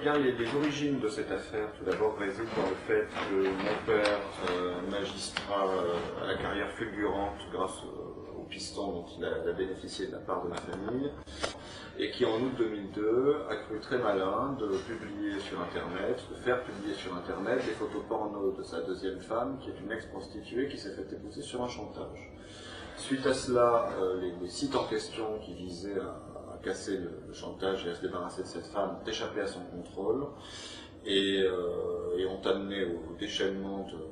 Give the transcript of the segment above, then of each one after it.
Bien, les origines de cette affaire, tout d'abord, résident dans le fait que mon père, magistrat à la carrière fulgurante grâce au piston dont il a bénéficié de la part de ma famille, et qui en août 2002 a cru très malin de publier sur Internet, de faire publier sur Internet des photos porno de sa deuxième femme, qui est une ex-prostituée qui s'est fait épouser sur un chantage. Suite à cela, les sites en question qui visaient à casser le chantage et à se débarrasser de cette femme ont échappé à son contrôle et ont amené au déchaînement de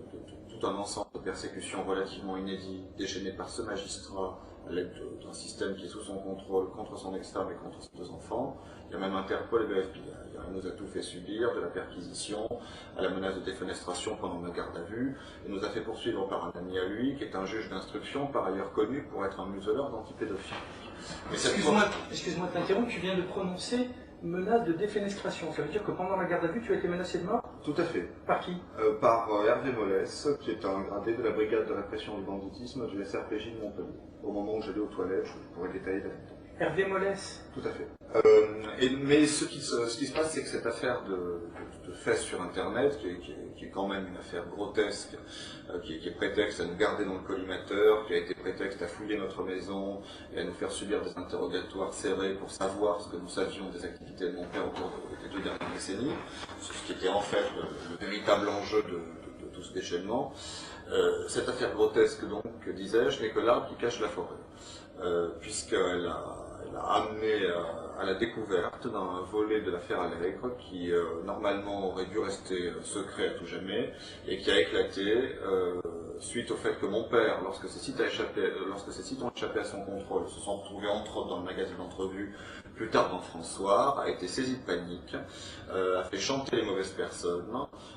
tout un ensemble de persécutions relativement inédites déchaînées par ce magistrat à l'aide d'un système qui est sous son contrôle contre son ex-femme et contre ses deux enfants. Il y a même Interpol et le FBI. Il nous a tout fait subir, de la perquisition à la menace de défenestration pendant nos gardes à vue, et nous a fait poursuivre par un ami à lui, qui est un juge d'instruction, par ailleurs connu pour être un museleur d'antipédophiles. Excuse-moi de t'interrompre, tu viens de prononcer menace de défenestration. Ça veut dire que pendant la garde à vue, tu as été menacé de mort? Tout à fait. Par qui? Par Hervé Mollès, qui est un gradé de la brigade de répression du banditisme du SRPJ de Montpellier. Au moment où j'allais aux toilettes, je pourrais détailler l'anecdote. Hervé Mollès? Tout à fait. Mais ce qui se passe, c'est que cette affaire de fesses sur Internet, qui est quand même une affaire grotesque, qui est prétexte à nous garder dans le collimateur, qui a été prétexte à fouiller notre maison et à nous faire subir des interrogatoires serrés pour savoir ce que nous savions des activités de mon père au cours des 2 dernières décennies, ce qui était en fait le véritable enjeu de tout ce déchaînement. Cette affaire grotesque, donc, disais-je, n'est que l'arbre qui cache la forêt, puisqu'elle a amené à la découverte d'un volet de l'affaire Allègre qui normalement aurait dû rester secret à tout jamais et qui a éclaté suite au fait que mon père, lorsque ces sites ont échappé à son contrôle, se sont retrouvés entre autres dans le magazine d'entrevue, plus tard dans François, a été saisi de panique, a fait chanter les mauvaises personnes,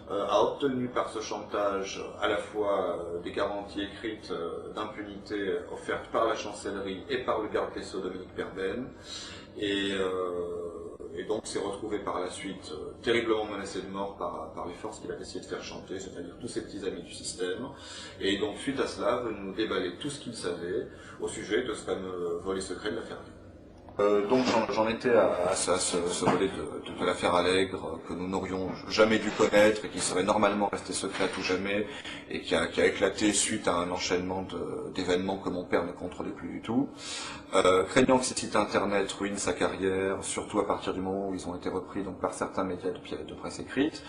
a obtenu par ce chantage à la fois des garanties écrites d'impunité offertes par la chancellerie et par le garde des Sceaux Dominique Perben, et donc s'est retrouvé par la suite terriblement menacé de mort par les forces qu'il a essayé de faire chanter, c'est-à-dire tous ses petits amis du système, et donc suite à cela veut nous déballer tout ce qu'il savait au sujet de ce fameux volet secret de l'affaire. Donc j'en étais à ce volet de l'affaire Allègre que nous n'aurions jamais dû connaître et qui serait normalement resté secret à tout jamais et qui a éclaté suite à un enchaînement d'événements que mon père ne contrôlait plus du tout. Craignant que ces sites internet ruinent sa carrière, surtout à partir du moment où ils ont été repris donc par certains médias de presse écrite,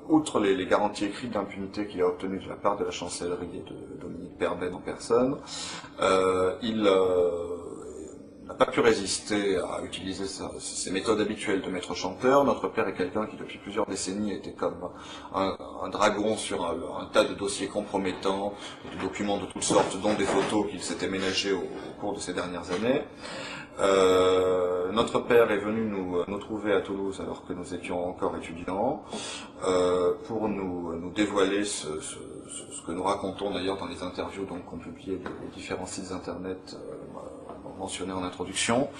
outre les garanties écrites d'impunité qu'il a obtenues de la part de la chancellerie et de Dominique Perben en personne, il n'a pas pu résister à utiliser ses méthodes habituelles de maître chanteur. Notre père est quelqu'un qui depuis plusieurs décennies était comme un dragon sur un tas de dossiers compromettants, de documents de toutes sortes, dont des photos qu'il s'était ménagées au cours de ces dernières années. Notre père est venu nous trouver à Toulouse alors que nous étions encore étudiants pour nous dévoiler ce que nous racontons d'ailleurs dans les interviews qu'ont publié les différents sites internet mentionné en introduction,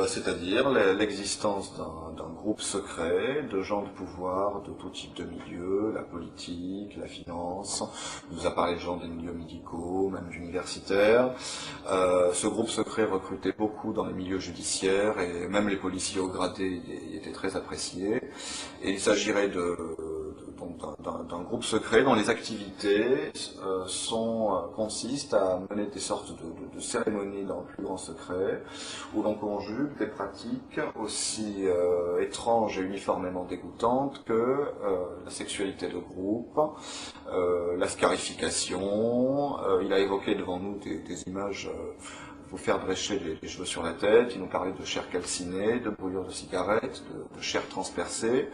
c'est-à-dire l'existence d'un groupe secret de gens de pouvoir de tout type de milieux, la politique, la finance, on nous a parlé de gens des milieux médicaux, même universitaires. Ce groupe secret recrutait beaucoup dans les milieux judiciaires et même les policiers haut gradés étaient très appréciés. Et il s'agirait d'un groupe secret dont les activités consistent à mener des sortes de cérémonies dans le plus grand secret, où l'on conjugue des pratiques aussi étranges et uniformément dégoûtantes que la sexualité de groupe, la scarification. Il a évoqué devant nous des images vous faire drécher les cheveux sur la tête. Il nous parlait de chair calcinée, de brûlures de cigarettes, de chair transpercée.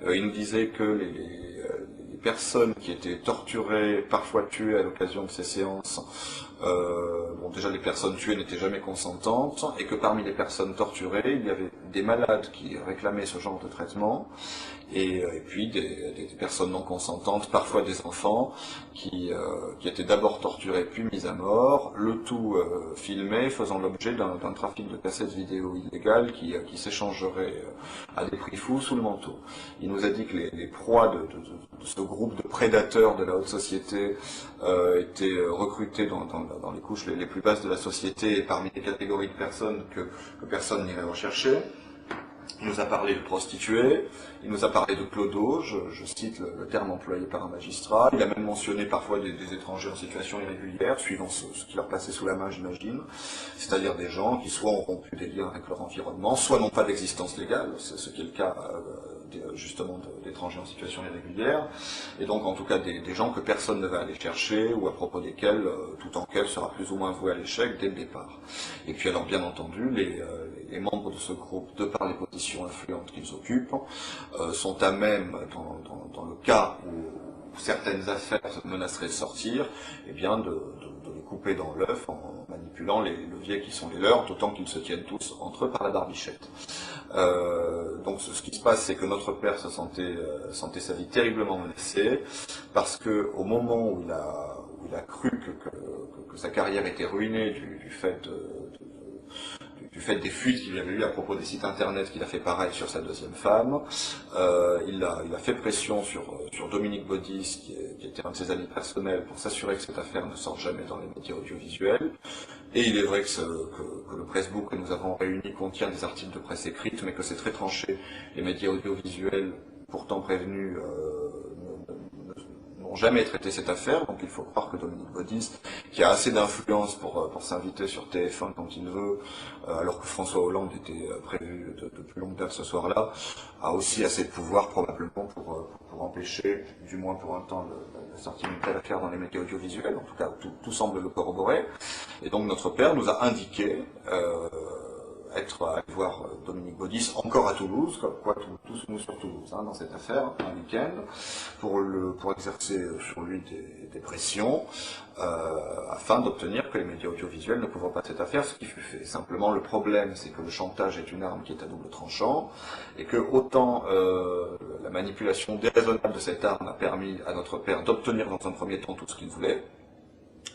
Il nous disait que les personnes qui étaient torturées, parfois tuées à l'occasion de ces séances, déjà les personnes tuées n'étaient jamais consentantes, et que parmi les personnes torturées, il y avait des malades qui réclamaient ce genre de traitement, et puis des personnes non consentantes, parfois des enfants, qui étaient d'abord torturés puis mis à mort, le tout filmé, faisant l'objet d'un trafic de cassettes vidéo illégales qui s'échangerait à des prix fous sous le manteau. Il nous a dit que les proies de ce groupe de prédateurs de la haute société étaient recrutés dans les couches les plus basses de la société et parmi les catégories de personnes que personne n'irait rechercher. Il nous a parlé de prostituées, il nous a parlé de clodos, je cite le terme employé par un magistrat. Il a même mentionné parfois des étrangers en situation irrégulière, suivant ce qui leur passait sous la main, j'imagine. C'est-à-dire des gens qui soit ont rompu des liens avec leur environnement, soit n'ont pas d'existence légale, c'est ce qui est le cas justement d'étrangers en situation irrégulière, et donc en tout cas des gens que personne ne va aller chercher, ou à propos desquels toute enquête sera plus ou moins vouée à l'échec dès le départ. Et puis alors bien entendu, les membres de ce groupe, de par les positions influentes qu'ils occupent, sont à même, dans le cas où certaines affaires menaceraient de sortir, eh bien de les couper dans l'œuf en manipulant les leviers qui sont les leurs, d'autant qu'ils se tiennent tous entre eux par la barbichette. Donc ce qui se passe, c'est que notre père se sentait sa vie terriblement menacée, parce que au moment où il a cru que sa carrière était ruinée du fait des fuites qu'il avait eues à propos des sites internet, qu'il a fait pareil sur sa deuxième femme. Il a fait pression sur Dominique Baudis, qui était un de ses amis personnels, pour s'assurer que cette affaire ne sorte jamais dans les médias audiovisuels. Et il est vrai que le pressbook que nous avons réuni contient des articles de presse écrite, mais que c'est très tranché. Les médias audiovisuels, pourtant prévenus, n'ont jamais traité cette affaire, donc il faut croire que Dominique Baudis, qui a assez d'influence pour s'inviter sur TF1 quand il veut, alors que François Hollande était prévu de plus longue date ce soir-là, a aussi assez de pouvoir probablement pour empêcher, du moins pour un temps, la sortie d'une telle affaire dans les médias audiovisuels. En tout cas, tout semble le corroborer. Et donc notre père nous a indiqué aller voir Dominique Baudis, encore à Toulouse, comme quoi tous nous sur Toulouse, dans cette affaire, un week-end, pour exercer sur lui des pressions, afin d'obtenir que les médias audiovisuels ne couvrent pas cette affaire, ce qui fut fait. Simplement, le problème, c'est que le chantage est une arme qui est à double tranchant, et que autant la manipulation déraisonnable de cette arme a permis à notre père d'obtenir dans un premier temps tout ce qu'il voulait,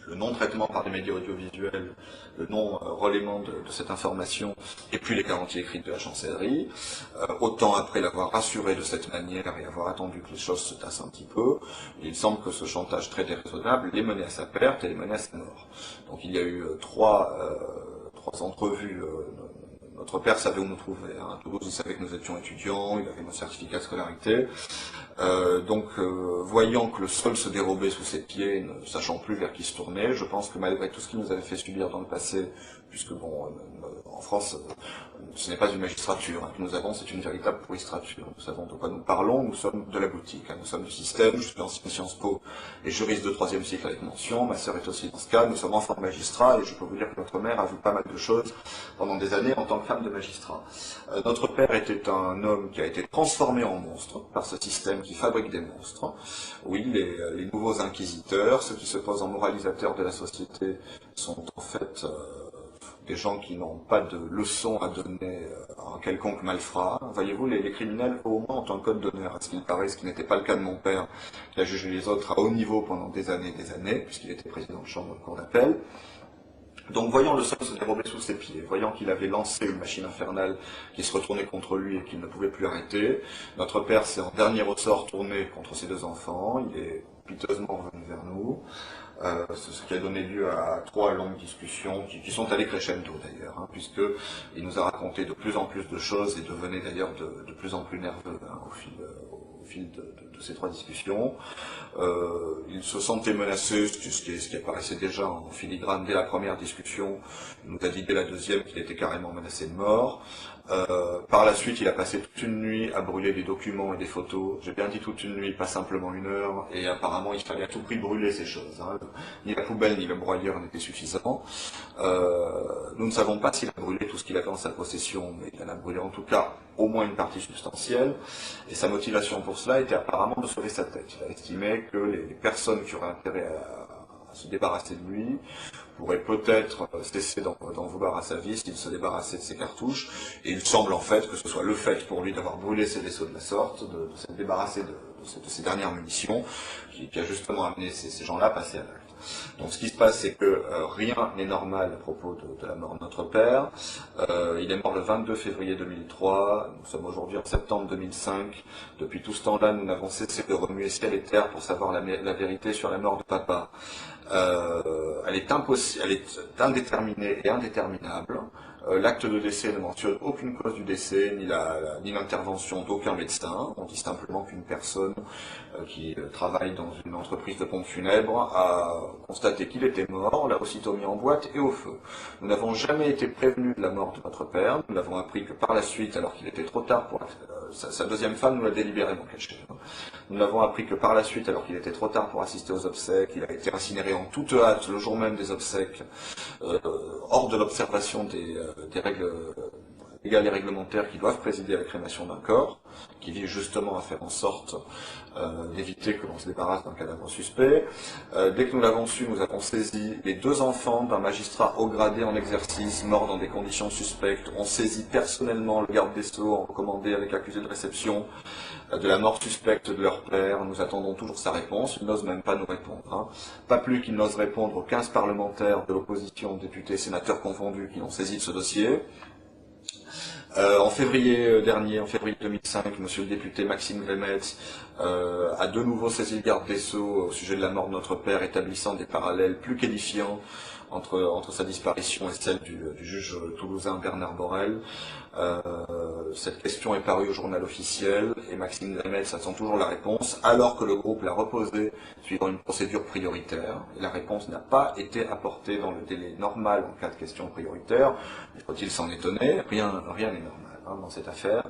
le non-traitement par les médias audiovisuels, le non-relayement de cette information, et puis les garanties écrites de la chancellerie, autant après l'avoir rassuré de cette manière et avoir attendu que les choses se tassent un petit peu, il semble que ce chantage très déraisonnable l'ait mené à sa perte et l'ait mené à sa mort. Donc il y a eu trois entrevues. Notre père savait où nous trouver. À Toulouse, il savait que nous étions étudiants, il avait nos certificats de scolarité. Voyant que le sol se dérobait sous ses pieds, ne sachant plus vers qui se tourner, je pense que malgré tout ce qu'il nous avait fait subir dans le passé, puisque en France, ce n'est pas une magistrature que nous avons, c'est une véritable pourristrature. Nous savons de quoi nous parlons, nous sommes de la boutique, nous sommes du système. Je suis ancien Sciences Po et juriste de 3e cycle avec mention, ma sœur est aussi dans ce cas, nous sommes enfants de magistrats, et je peux vous dire que notre mère a vu pas mal de choses pendant des années en tant que femme de magistrat. Notre père était un homme qui a été transformé en monstre par ce système qui fabrique des monstres. Oui, les nouveaux inquisiteurs, ceux qui se posent en moralisateurs de la société, sont en fait des gens qui n'ont pas de leçons à donner à un quelconque malfrat. Voyez-vous, les criminels, au moins, ont un code d'honneur, à ce qu'il paraît, ce qui n'était pas le cas de mon père, qui a jugé les autres à haut niveau pendant des années, puisqu'il était président de chambre de cour d'appel. Donc, voyant le sol se dérober sous ses pieds, voyant qu'il avait lancé une machine infernale qui se retournait contre lui et qu'il ne pouvait plus arrêter, notre père s'est en dernier ressort tourné contre ses deux enfants, il est piteusement revenu vers nous. C'est ce qui a donné lieu à 3 longues discussions qui sont allées crescendo d'ailleurs, puisqu'il nous a raconté de plus en plus de choses et devenait d'ailleurs de plus en plus nerveux au fil de ces 3 discussions. Il se sentait menacé, ce qui apparaissait déjà en filigrane dès la première discussion. Il nous a dit dès la deuxième qu'il était carrément menacé de mort. Par la suite, il a passé toute une nuit à brûler des documents et des photos. J'ai bien dit toute une nuit, pas simplement 1 heure, et apparemment il fallait à tout prix brûler ces choses. Ni la poubelle ni le broyeur n'étaient suffisants. Nous ne savons pas s'il a brûlé tout ce qu'il avait en sa possession, mais il en a brûlé en tout cas au moins une partie substantielle, et sa motivation pour cela était apparemment de sauver sa tête. Il a estimé que les personnes qui auraient intérêt à se débarrasser de lui pourrait peut-être cesser d'en vouloir à sa vie s'il se débarrassait de ses cartouches, et il semble en fait que ce soit le fait pour lui d'avoir brûlé ses vaisseaux de la sorte, de se débarrasser de ses dernières munitions, qui a justement amené ces gens-là à passer à l'acte. Donc ce qui se passe, c'est que rien n'est normal à propos de la mort de notre père. Il est mort le 22 février 2003, nous sommes aujourd'hui en septembre 2005. Depuis tout ce temps-là, nous n'avons cessé de remuer ciel et terre pour savoir la vérité sur la mort de papa. Elle est indéterminée et indéterminable. L'acte de décès ne mentionne aucune cause du décès, ni l'intervention d'aucun médecin. On dit simplement qu'une personne qui travaille dans une entreprise de pompes funèbres a constaté qu'il était mort, on l'a aussitôt mis en boîte et au feu. Nous n'avons jamais été prévenus de la mort de notre père, nous l'avons appris que par la suite, alors qu'il était trop tard pour... Sa deuxième femme nous l'a délibérément caché. Nous l'avons appris que par la suite, alors qu'il était trop tard pour assister aux obsèques, il a été incinéré en toute hâte le jour même des obsèques, hors de l'observation des règles légales et réglementaires qui doivent présider à la crémation d'un corps, qui vise justement à faire en sorte d'éviter que l'on se débarrasse d'un cadavre suspect. Dès que nous l'avons su, nous avons saisi les 2 enfants d'un magistrat haut gradé en exercice, mort dans des conditions suspectes. On saisit personnellement le garde des Sceaux, en recommandé avec accusé de réception, de la mort suspecte de leur père. Nous attendons toujours sa réponse. Il n'ose même pas nous répondre. Pas plus qu'il n'ose répondre aux 15 parlementaires de l'opposition, députés, sénateurs confondus, qui l'ont saisi de ce dossier. En février dernier, en février 2005, monsieur le député Maxime Grémetz a de nouveau saisi le garde des Sceaux au sujet de la mort de notre père, établissant des parallèles plus qu'édifiants entre sa disparition et celle du juge toulousain Bernard Borel. Cette question est parue au journal officiel et Maxime Grémetz attend toujours la réponse, alors que le groupe l'a reposée suivant une procédure prioritaire. Et la réponse n'a pas été apportée dans le délai normal en cas de question prioritaire. Faut-il s'en étonner? Rien n'est normal dans cette affaire.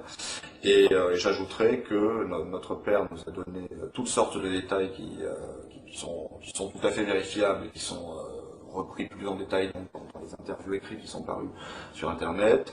Et j'ajouterai que notre père nous a donné toutes sortes de détails qui sont tout à fait vérifiables et qui sont repris plus en détail dans les interviews écrites qui sont parues sur Internet,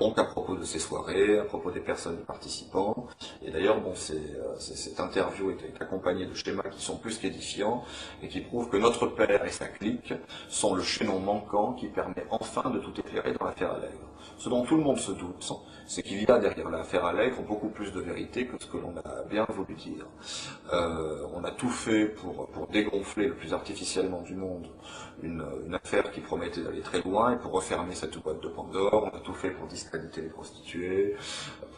donc à propos de ces soirées, à propos des personnes participants. Et d'ailleurs, bon, cette interview est accompagnée de schémas qui sont plus qu'édifiants et qui prouvent que notre père et sa clique sont le chaînon manquant qui permet enfin de tout éclairer dans l'affaire Allègre. Ce dont tout le monde se doute, c'est qu'il y a derrière l'affaire Allègre beaucoup plus de vérité que ce que l'on a bien voulu dire. On a tout fait pour dégonfler le plus artificiellement du monde une affaire qui promettait d'aller très loin et pour refermer cette boîte de Pandore. On a tout fait pour discréditer les prostituées,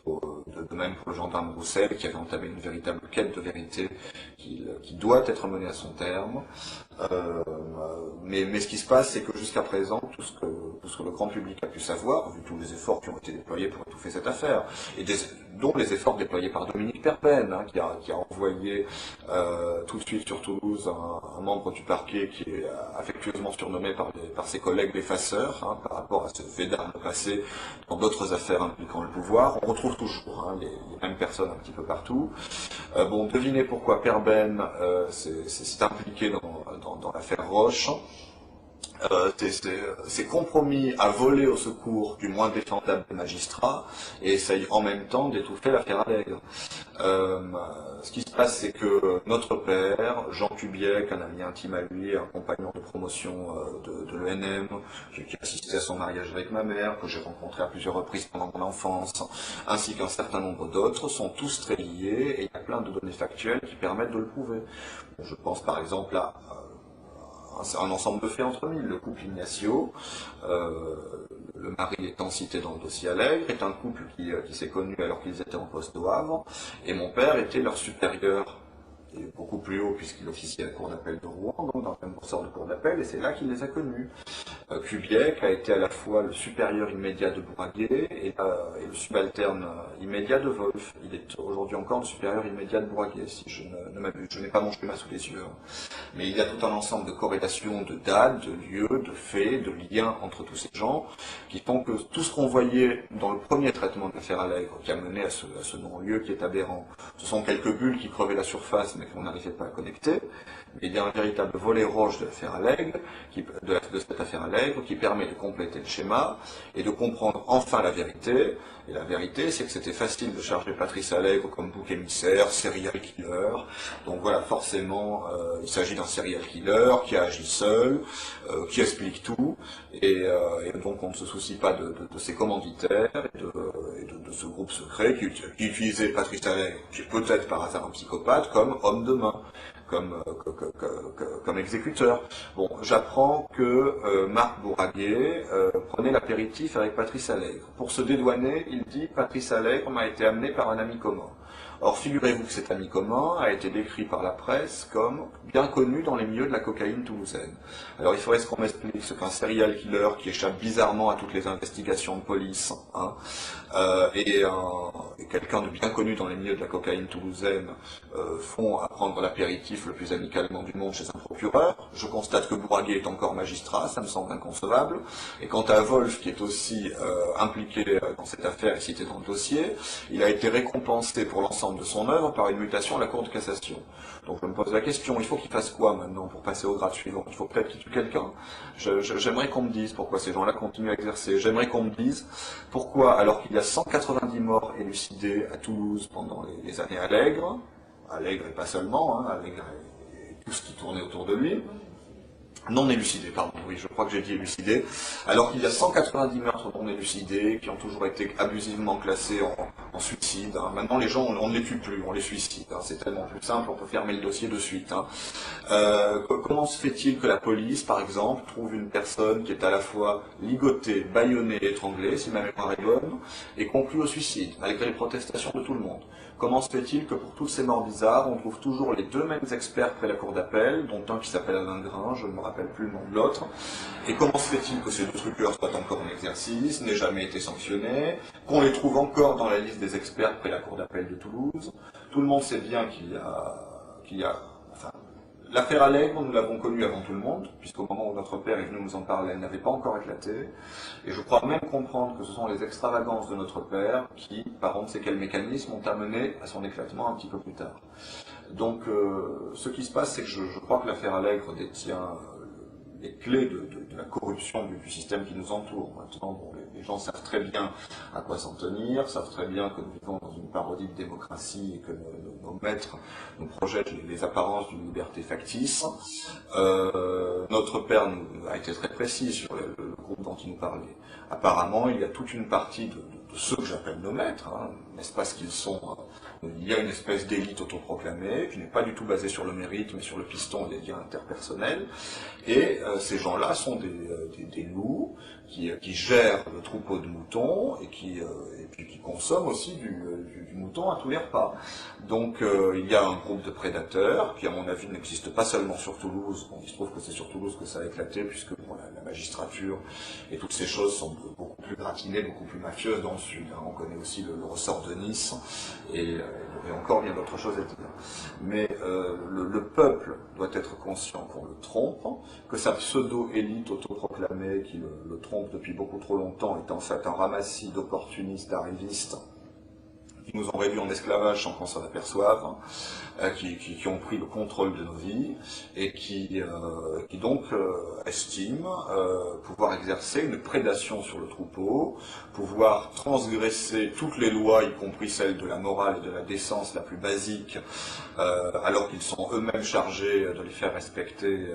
de même pour le gendarme Roussel qui avait entamé une véritable quête de vérité qui doit être menée à son terme. Mais ce qui se passe, c'est que jusqu'à présent, tout ce que le grand public a pu savoir, vu tous les efforts qui ont été déployés pour étouffer cette affaire, et dont les efforts déployés par Dominique Perpen, qui a envoyé tout de suite sur Toulouse un membre du parquet qui est affectueusement surnommé par ses collègues les faceurs, par rapport à ce fait d'armes passé dans d'autres affaires impliquant le pouvoir. On retrouve toujours les mêmes personnes un petit peu partout. Bon, devinez pourquoi Perben s'est impliqué dans l'affaire Roche. C'est compromis à voler au secours du moins défendable des magistrats et essaye en même temps d'étouffer l'affaire Allègre. Ce qui se passe, c'est que notre père, Jean Kubiek, un ami intime à lui, un compagnon de promotion de l'ENM, qui assistait à son mariage avec ma mère, que j'ai rencontré à plusieurs reprises pendant mon enfance, ainsi qu'un certain nombre d'autres, sont tous très liés et il y a plein de données factuelles qui permettent de le prouver. Je pense par exemple à un ensemble de faits entre mille. Le couple Ignacio, le mari étant cité dans le dossier Allègre, est un couple qui s'est connu alors qu'ils étaient en poste au Havre, et mon père était leur supérieur, et beaucoup plus haut puisqu'il officiait à la cour d'appel de Rouen, donc dans le même ressort de cour d'appel, et c'est là qu'il les a connus. Kubiek a été à la fois le supérieur immédiat de Bourraguet et le subalterne immédiat de Wolf. Il est aujourd'hui encore le supérieur immédiat de Bourraguet, si je ne m'abuse. Je n'ai pas mon schéma sous les yeux. Mais il y a tout un ensemble de corrélations, de dates, de lieux, de faits, de liens entre tous ces gens, qui font que tout ce qu'on voyait dans le premier traitement de l'affaire Allègre, qui a mené à ce non-lieu qui est aberrant, ce sont quelques bulles qui crevaient la surface, mais qu'on n'arrivait pas à connecter. Mais il y a un véritable volet roche de l'affaire Allègre, de cette affaire Allègre, qui permet de compléter le schéma et de comprendre enfin la vérité. Et la vérité, c'est que c'était facile de charger Patrice Allègre comme bouc émissaire, serial killer. Donc voilà, forcément, il s'agit d'un serial killer qui a agi seul, qui explique tout, et donc on ne se soucie pas de ses commanditaires et de ce groupe secret qui utilisait Patrice Allègre, qui est peut-être par hasard un psychopathe, comme homme de main, comme exécuteur. Bon, j'apprends que Marc Bourraguet prenait l'apéritif avec Patrice Allègre. Pour se dédouaner, il dit « Patrice Allègre m'a été amené par un ami commun ». Or, figurez-vous que cet ami commun a été décrit par la presse comme bien connu dans les milieux de la cocaïne toulousaine. Alors, il faudrait qu'on m'explique ce qu'un serial killer qui échappe bizarrement à toutes les investigations de police, hein, et quelqu'un de bien connu dans les milieux de la cocaïne toulousaine font à prendre l'apéritif le plus amicalement du monde chez un procureur. Je constate que Bourraguet est encore magistrat, ça me semble inconcevable. Et quant à Wolf, qui est aussi impliqué dans cette affaire et cité dans le dossier, il a été récompensé pour l'ensemble de son œuvre par une mutation à la Cour de cassation. Donc je me pose la question, il faut qu'il fasse quoi maintenant pour passer au grade suivant? Il faut peut-être qu'il tue quelqu'un. J'aimerais qu'on me dise pourquoi ces gens-là continuent à exercer. J'aimerais qu'on me dise pourquoi, alors qu'il y a 190 morts élucidés à Toulouse pendant les années Allègre et pas seulement, hein, Allègre et tout ce qui tournait autour de lui, non élucidés, pardon, oui, je crois que j'ai dit élucidés, alors qu'il y a 190 meurtres non élucidés qui ont toujours été abusivement classés en suicide. Hein. Maintenant, les gens, on ne les tue plus, on les suicide. Hein. C'est tellement plus simple, on peut fermer le dossier de suite. Hein. Comment se fait-il que la police, par exemple, trouve une personne qui est à la fois ligotée, bâillonnée, étranglée, si ma mémoire est bonne, et conclut au suicide, malgré les protestations de tout le monde? Comment se fait-il que pour toutes ces morts bizarres, on trouve toujours les deux mêmes experts près la cour d'appel, dont un qui s'appelle Alain Grain, je ne me rappelle plus le nom de l'autre, et comment se fait-il que ces deux truqueurs soient encore en exercice, n'aient jamais été sanctionnés, qu'on les trouve encore dans la liste des experts près la cour d'appel de Toulouse? Tout le monde sait bien qu'il y a enfin, l'affaire Allègre, nous l'avons connue avant tout le monde, puisqu'au moment où notre père est venu nous en parler, elle n'avait pas encore éclaté. Et je crois même comprendre que ce sont les extravagances de notre père qui, par on ne sait quel mécanisme, ont amené à son éclatement un petit peu plus tard. Donc, ce qui se passe, c'est que je crois que l'affaire Allègre détient les clés de la corruption du système qui nous entoure. Maintenant, bon, les gens savent très bien à quoi s'en tenir, savent très bien que nous vivons dans une parodie de démocratie et que nos maîtres nous projettent les apparences d'une liberté factice. Notre père a été très précis sur le groupe dont il nous parlait. Apparemment, il y a toute une partie de ceux que j'appelle nos maîtres, hein, n'est-ce pas ce qu'ils sont il y a une espèce d'élite autoproclamée qui n'est pas du tout basée sur le mérite, mais sur le piston et les liens interpersonnels. Et ces gens-là sont des loups qui gèrent le troupeau de moutons et puis qui consomment aussi du mouton à tous les repas. Donc il y a un groupe de prédateurs qui, à mon avis, n'existe pas seulement sur Toulouse. Bon, il se trouve que c'est sur Toulouse que ça a éclaté, puisque bon, la magistrature et toutes ces choses sont beaucoup plus gratinées, beaucoup plus mafieuses dans le sud. Hein. On connaît aussi le ressort de Nice et encore bien d'autres choses à dire. Mais le peuple doit être conscient qu'on le trompe, que sa pseudo-élite autoproclamée qui le trompe depuis beaucoup trop longtemps est en fait un ramassis d'opportunistes, d'arrivistes qui nous ont réduits en esclavage sans qu'on s'en aperçoive, qui ont pris le contrôle de nos vies et qui donc estiment pouvoir exercer une prédation sur le troupeau, pouvoir transgresser toutes les lois, y compris celles de la morale et de la décence la plus basique, alors qu'ils sont eux-mêmes chargés de les faire respecter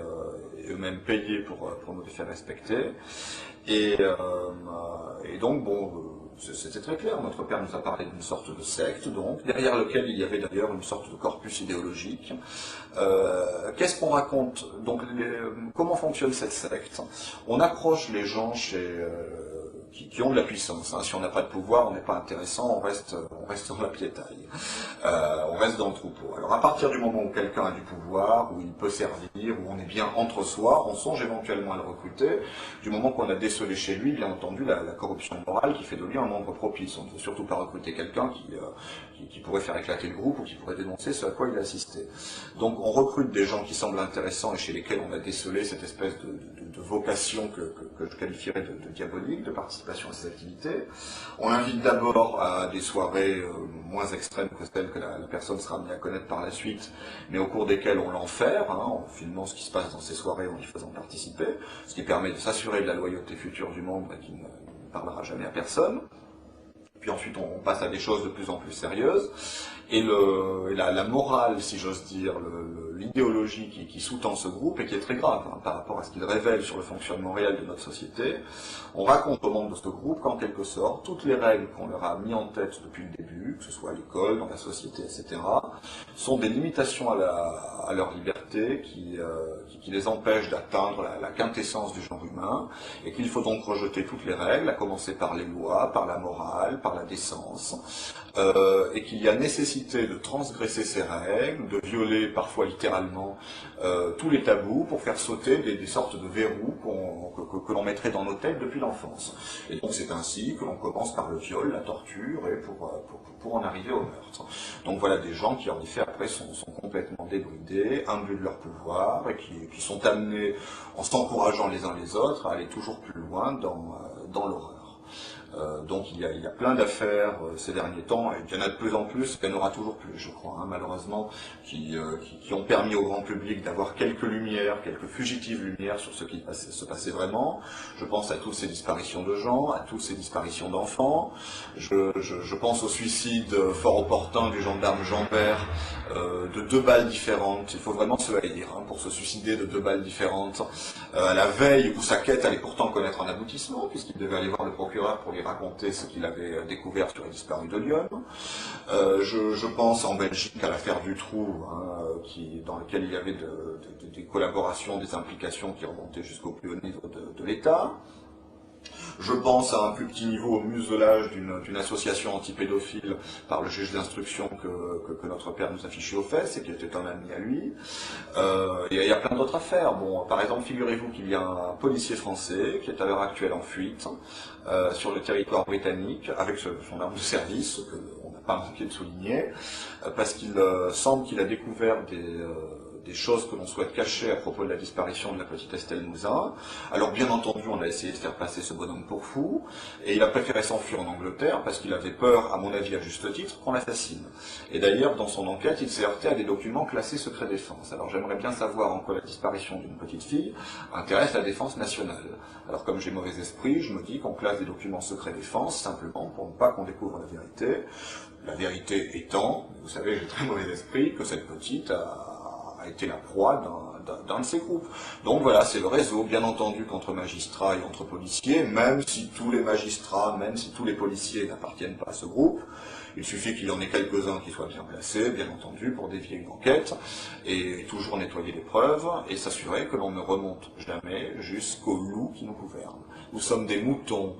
et eux-mêmes payés pour nous les faire respecter. Et donc, bon, c'était très clair, notre père nous a parlé d'une sorte de secte, donc, derrière lequel il y avait d'ailleurs une sorte de corpus idéologique. Qu'est-ce qu'on raconte? Donc, comment fonctionne cette secte? On approche les gens qui ont de la puissance. Hein. Si on n'a pas de pouvoir, on n'est pas intéressant, on reste dans la piétaille. On reste dans le troupeau. Alors à partir du moment où quelqu'un a du pouvoir, où il peut servir, où on est bien entre soi, on songe éventuellement à le recruter. Du moment qu'on a décelé chez lui, bien entendu, la corruption morale qui fait de lui un membre propice. On ne veut surtout pas recruter quelqu'un qui pourrait faire éclater le groupe ou qui pourrait dénoncer ce à quoi il a assisté. Donc on recrute des gens qui semblent intéressants et chez lesquels on a décelé cette espèce de vocation que je qualifierais de diabolique, de participation à ces activités. On l'invite d'abord à des soirées moins extrêmes que celles que la personne sera amenée à connaître par la suite, mais au cours desquelles on l'enferme, hein, en filmant ce qui se passe dans ces soirées, en y faisant participer, ce qui permet de s'assurer de la loyauté future du membre et qui ne parlera jamais à personne. Puis ensuite on passe à des choses de plus en plus sérieuses, et la morale, si j'ose dire, l'idéologie qui sous-tend ce groupe, et qui est très grave hein, par rapport à ce qu'il révèle sur le fonctionnement réel de notre société, on raconte aux membres de ce groupe qu'en quelque sorte, toutes les règles qu'on leur a mis en tête depuis le début, que ce soit à l'école, dans la société, etc., sont des limitations à leur liberté, vérité qui les empêche d'atteindre la quintessence du genre humain, et qu'il faut donc rejeter toutes les règles, à commencer par les lois, par la morale, par la décence, et qu'il y a nécessité de transgresser ces règles, de violer parfois littéralement tous les tabous pour faire sauter des sortes de verrous que l'on mettrait dans nos têtes depuis l'enfance. Et donc c'est ainsi que l'on commence par le viol, la torture, et pour en arriver au meurtre. Donc voilà des gens qui en effet après sont complètement débridés, imbus de leur pouvoir, et qui sont amenés, en s'encourageant les uns les autres, à aller toujours plus loin dans l'horreur. Donc il y a plein d'affaires ces derniers temps, et il y en a de plus en plus, il y en aura toujours plus, je crois, hein, malheureusement, qui ont permis au grand public d'avoir quelques lumières, quelques fugitives lumières sur ce qui se passait vraiment. Je pense à toutes ces disparitions de gens, à toutes ces disparitions d'enfants. Je pense au suicide fort opportun du gendarme Jean-Bert, de 2 balles différentes. Il faut vraiment se haïr hein, pour se suicider de 2 balles différentes, à la veille où sa quête allait pourtant connaître un aboutissement, puisqu'il devait aller voir le procureur pour lui raconter ce qu'il avait découvert sur les disparus de Lyon. Je pense en Belgique à l'affaire Dutroux, hein, dans laquelle il y avait des collaborations, des implications qui remontaient jusqu'au plus haut niveau de l'État. Je pense à un plus petit niveau au muselage d'une association antipédophile par le juge d'instruction que notre père nous a fiché aux fesses et qui était un ami à lui. Il y a plein d'autres affaires. Bon, par exemple, figurez-vous qu'il y a un policier français qui est à l'heure actuelle en fuite sur le territoire britannique avec son arme de service, ce qu'on n'a pas manqué de souligner, parce qu'il semble qu'il a découvert des choses que l'on souhaite cacher à propos de la disparition de la petite Estelle Mouzin. Alors bien entendu, on a essayé de faire passer ce bonhomme pour fou, et il a préféré s'enfuir en Angleterre parce qu'il avait peur, à mon avis à juste titre, qu'on l'assassine. Et d'ailleurs, dans son enquête, il s'est heurté à des documents classés secret défense. Alors j'aimerais bien savoir en quoi la disparition d'une petite fille intéresse la défense nationale. Alors comme j'ai mauvais esprit, je me dis qu'on classe des documents secret défense simplement pour ne pas qu'on découvre la vérité. La vérité étant, vous savez, j'ai très mauvais esprit, que cette petite a été la proie d'un de ces groupes. Donc voilà, c'est le réseau, bien entendu, qu'entre magistrats et entre policiers, même si tous les magistrats, même si tous les policiers n'appartiennent pas à ce groupe, il suffit qu'il y en ait quelques-uns qui soient bien placés, bien entendu, pour dévier une enquête, et toujours nettoyer les preuves, et s'assurer que l'on ne remonte jamais jusqu'au loup qui nous gouverne. Nous sommes des moutons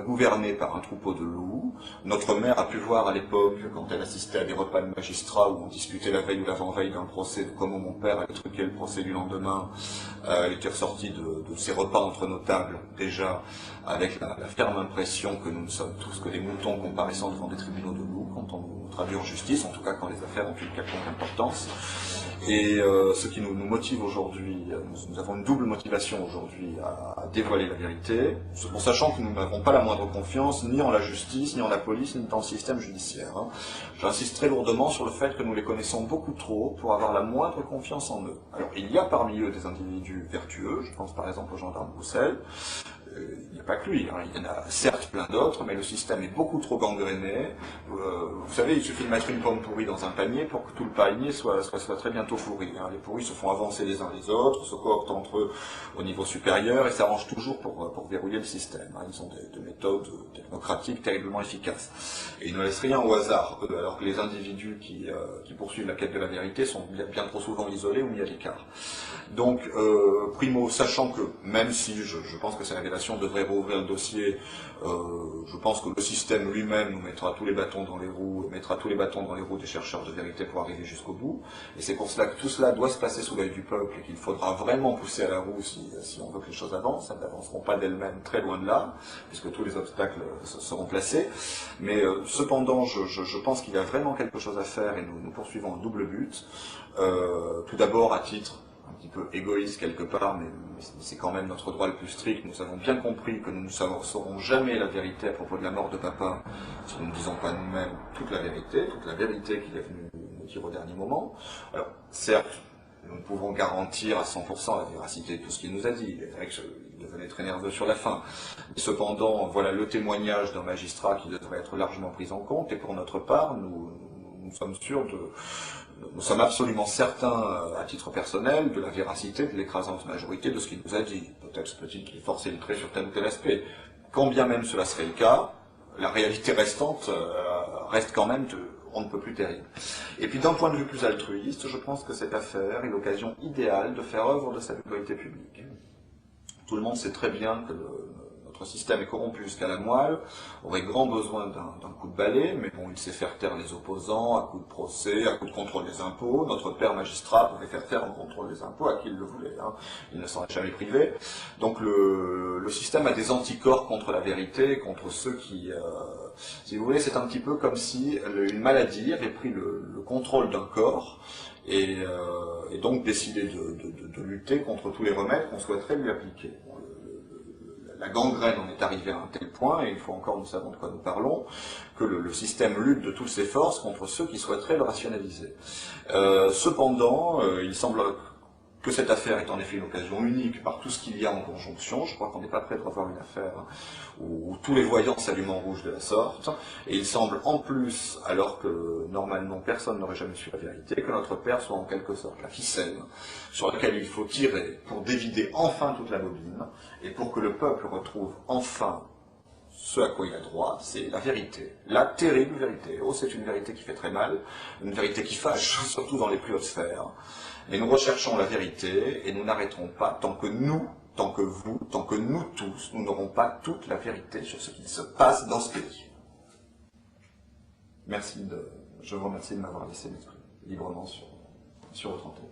gouvernés par un troupeau de loups. Notre mère a pu voir à l'époque, quand elle assistait à des repas de magistrats où on discutait la veille ou l'avant-veille d'un procès, de comment mon père allait truquer le procès du lendemain. Elle était ressortie de ces repas entre nos tables, déjà, avec la ferme impression que nous ne sommes tous que des moutons comparaissant devant des tribunaux de loups quand on nous traduit en justice, en tout cas quand les affaires ont une quelconque importance. Et ce qui nous motive aujourd'hui, nous avons une double motivation aujourd'hui à dévoiler la vérité, en sachant que nous n'avons pas la moindre confiance ni en la justice, ni en la police, ni dans le système judiciaire. Hein. J'insiste très lourdement sur le fait que nous les connaissons beaucoup trop pour avoir la moindre confiance en eux. Alors il y a parmi eux des individus vertueux, je pense par exemple au gendarme Roussel. Il n'y a pas que lui, hein. Il y en a certes plein d'autres, mais le système est beaucoup trop gangréné. Vous savez, il suffit de mettre une pomme pourrie dans un panier pour que tout le panier soit très bientôt pourri. Hein. Les pourris se font avancer les uns les autres, se cooptent entre eux au niveau supérieur et s'arrangent toujours pour verrouiller le système. Hein. Ils ont des méthodes technocratiques terriblement efficaces. Et ils ne laissent rien au hasard, eux, alors que les individus qui poursuivent la quête de la vérité sont bien trop souvent isolés ou mis à l'écart. Donc, primo, sachant que, même si je pense que c'est la révélation devrait rouvrir le dossier, je pense que le système lui-même nous mettra tous les bâtons dans les roues, mettra tous les bâtons dans les roues des chercheurs de vérité pour arriver jusqu'au bout. Et c'est pour cela que tout cela doit se passer sous l'œil du peuple et qu'il faudra vraiment pousser à la roue si on veut que les choses avancent. Elles n'avanceront pas d'elles-mêmes très loin de là, puisque tous les obstacles seront placés. Mais cependant, je pense qu'il y a vraiment quelque chose à faire et nous poursuivons un double but. Tout d'abord, à titre un petit peu égoïste quelque part, mais c'est quand même notre droit le plus strict. Nous avons bien compris que nous ne saurons jamais la vérité à propos de la mort de papa si nous ne disons pas nous-mêmes toute la vérité qu'il est venu nous dire au dernier moment. Alors, certes, nous ne pouvons garantir à 100% la véracité de tout ce qu'il nous a dit. Il est vrai qu'il devenait très nerveux sur la fin. Cependant, voilà le témoignage d'un magistrat qui devrait être largement pris en compte, et pour notre part, nous sommes sûrs nous sommes absolument certains, à titre personnel, de la véracité de l'écrasante majorité de ce qu'il nous a dit. Peut-être peut-il qu'il forçait le trait sur tel ou tel aspect. Quand bien même cela serait le cas, la réalité restante reste quand même on ne peut plus terrible. Et puis d'un point de vue plus altruiste, je pense que cette affaire est l'occasion idéale de faire œuvre de salubrité publique. Tout le monde sait très bien que notre système est corrompu jusqu'à la moelle, aurait grand besoin d'un coup de balai, mais bon, il sait faire taire les opposants, à coup de procès, à coup de contrôle des impôts. Notre père magistrat pouvait faire taire le contrôle des impôts à qui il le voulait, hein. Il ne s'en est jamais privé. Donc le système a des anticorps contre la vérité, contre ceux qui... si vous voulez, c'est un petit peu comme si une maladie avait pris le contrôle d'un corps, et donc décidé de lutter contre tous les remèdes qu'on souhaiterait lui appliquer. Bon, la gangrène en est arrivée à un tel point, et une fois encore nous savons de quoi nous parlons, que le système lutte de toutes ses forces contre ceux qui souhaiteraient le rationaliser. Cependant, il semble que cette affaire est en effet une occasion unique par tout ce qu'il y a en conjonction. Je crois qu'on n'est pas prêt de revoir une affaire où tous les voyants s'allument en rouge de la sorte. Et il semble en plus, alors que normalement personne n'aurait jamais su la vérité, que notre père soit en quelque sorte la ficelle sur laquelle il faut tirer pour dévider enfin toute la bobine et pour que le peuple retrouve enfin ce à quoi il a droit, c'est la vérité. La terrible vérité. Oh, c'est une vérité qui fait très mal, une vérité qui fâche, surtout dans les plus hautes sphères. Mais nous recherchons la vérité et nous n'arrêterons pas tant que nous, tant que vous, tant que nous tous, nous n'aurons pas toute la vérité sur ce qui se passe dans ce pays. Je vous remercie de m'avoir laissé m'exprimer librement sur votre antenne.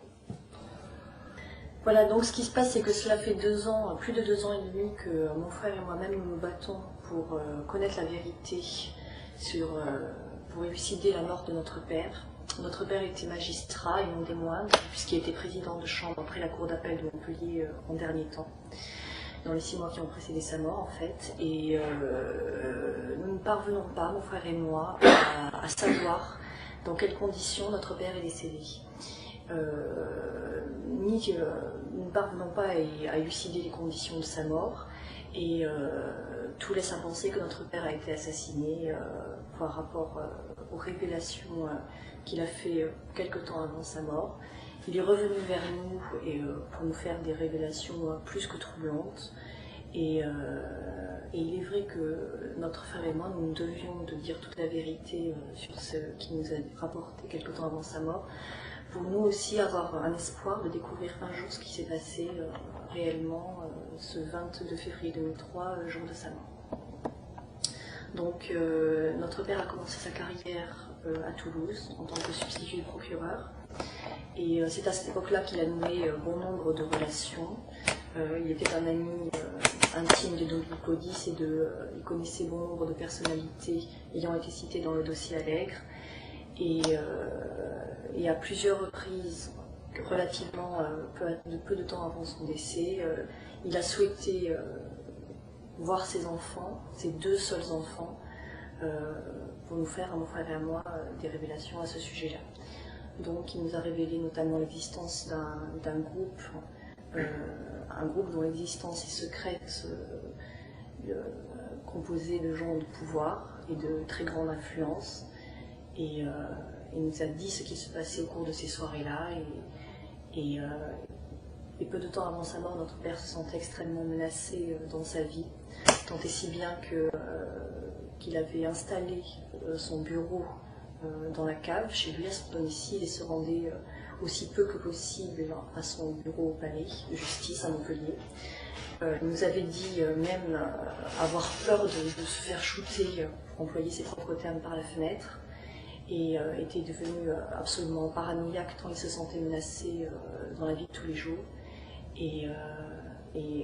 Voilà, donc ce qui se passe, c'est que cela fait 2 ans, plus de 2 ans et demi, que mon frère et moi-même nous nous battons pour connaître la vérité pour élucider la mort de notre père. Notre père était magistrat et non des moindres, puisqu'il était président de chambre après la cour d'appel de Montpellier en dernier temps, dans les 6 mois qui ont précédé sa mort en fait. Et nous ne parvenons pas, mon frère et moi, à savoir dans quelles conditions notre père est décédé. Nous ne parvenons pas à élucider les conditions de sa mort, et tout laisse à penser que notre père a été assassiné par rapport aux révélations qu'il a fait quelque temps avant sa mort. Il est revenu vers nous pour nous faire des révélations plus que troublantes, et il est vrai que notre frère et moi, nous devions de dire toute la vérité sur ce qui nous a rapporté quelque temps avant sa mort, pour nous aussi avoir un espoir de découvrir un jour ce qui s'est passé réellement ce 22 février 2003, jour de sa mort. Donc notre père a commencé sa carrière à Toulouse en tant que substitut du procureur, et c'est à cette époque-là qu'il a noué bon nombre de relations. Il était un ami intime de Don Codis, et il connaissait bon nombre de personnalités ayant été citées dans le dossier Allègre. Et à plusieurs reprises, relativement peu de temps avant son décès, il a souhaité voir ses enfants, ses 2 seuls enfants, pour nous faire, à mon frère et à moi, des révélations à ce sujet-là. Donc il nous a révélé notamment l'existence d'un groupe, un groupe dont l'existence est secrète, composé de gens de pouvoir et de très grande influence. Et il nous a dit ce qui se passait au cours de ces soirées-là. Et peu de temps avant sa mort, notre père se sentait extrêmement menacé dans sa vie, tant et si bien qu'il avait installé son bureau dans la cave chez lui à ce domicile, et se rendait aussi peu que possible à son bureau au palais de justice à Montpellier. Il nous avait dit même avoir peur de se faire shooter, pour employer ses propres termes, par la fenêtre, et était devenu absolument paranoïaque tant il se sentait menacé dans la vie de tous les jours, et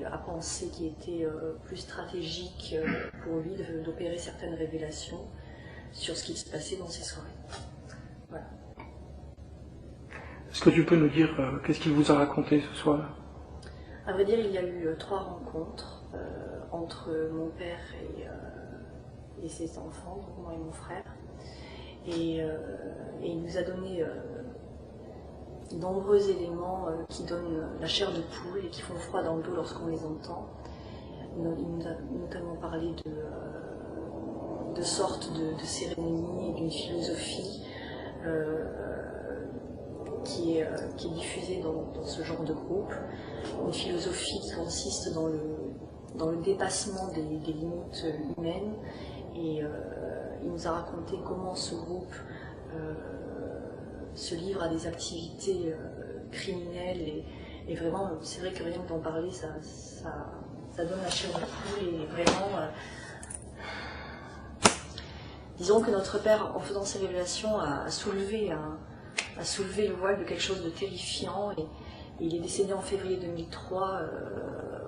a pensé qu'il était plus stratégique pour lui d'opérer certaines révélations sur ce qui se passait dans ces soirées. Voilà. Est-ce que tu peux nous dire qu'est-ce qu'il vous a raconté ce soir-là? À vrai dire, il y a eu 3 rencontres entre mon père et ses enfants, donc moi et mon frère. Et il nous a donné de nombreux éléments qui donnent la chair de poule et qui font froid dans le dos lorsqu'on les entend. Il nous a notamment parlé de sortes de cérémonies et d'une philosophie qui est diffusée dans ce genre de groupe. Une philosophie qui consiste dans le dépassement des limites humaines. Et il nous a raconté comment ce groupe se livrent à des activités criminelles et vraiment, c'est vrai que rien que d'en parler, ça donne la chair de poule et vraiment... disons que notre père, en faisant ces révélations, a soulevé le voile de quelque chose de terrifiant et il est décédé en février 2003,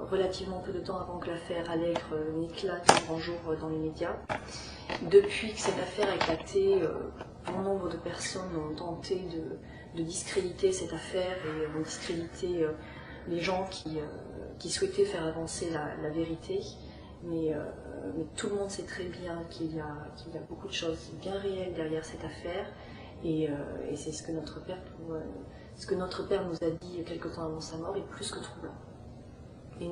relativement peu de temps avant que l'affaire Allègre n'éclate au grand jour dans les médias. Depuis que cette affaire a éclaté, bon nombre de personnes ont tenté de discréditer cette affaire et ont discrédité les gens qui souhaitaient faire avancer la vérité. Mais tout le monde sait très bien qu'il y a beaucoup de choses bien réelles derrière cette affaire et c'est ce que notre père nous a dit quelque temps avant sa mort est plus que troublant. Et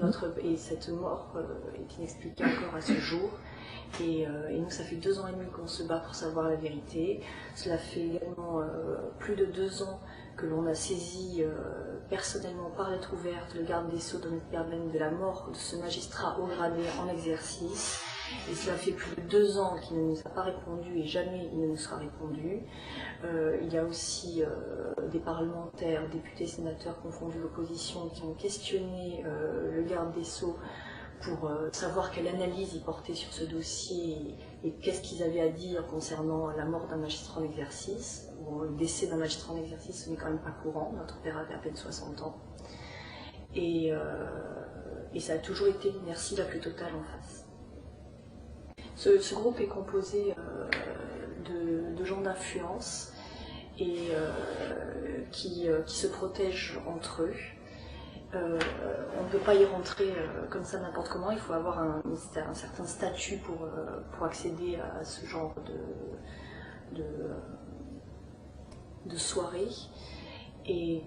cette mort est inexpliquée encore à ce jour. Et nous, ça fait 2 ans et demi qu'on se bat pour savoir la vérité. Cela fait également plus de 2 ans que l'on a saisi personnellement par lettre ouverte le garde des Sceaux Dominique Perben de la mort de ce magistrat haut gradé en exercice. Et cela fait plus de 2 ans qu'il ne nous a pas répondu et jamais il ne nous sera répondu. Il y a aussi des parlementaires, députés, sénateurs confondus d'opposition qui ont questionné le garde des Sceaux pour savoir quelle analyse ils portaient sur ce dossier et qu'est-ce qu'ils avaient à dire concernant la mort d'un magistrat en exercice. Bon, le décès d'un magistrat en exercice, ce n'est quand même pas courant, notre père avait à peine 60 ans. Et ça a toujours été l'inertie la plus totale en face. Ce groupe est composé de gens d'influence et qui se protègent entre eux. On ne peut pas y rentrer comme ça n'importe comment, il faut avoir un certain statut pour accéder à ce genre de soirée. Et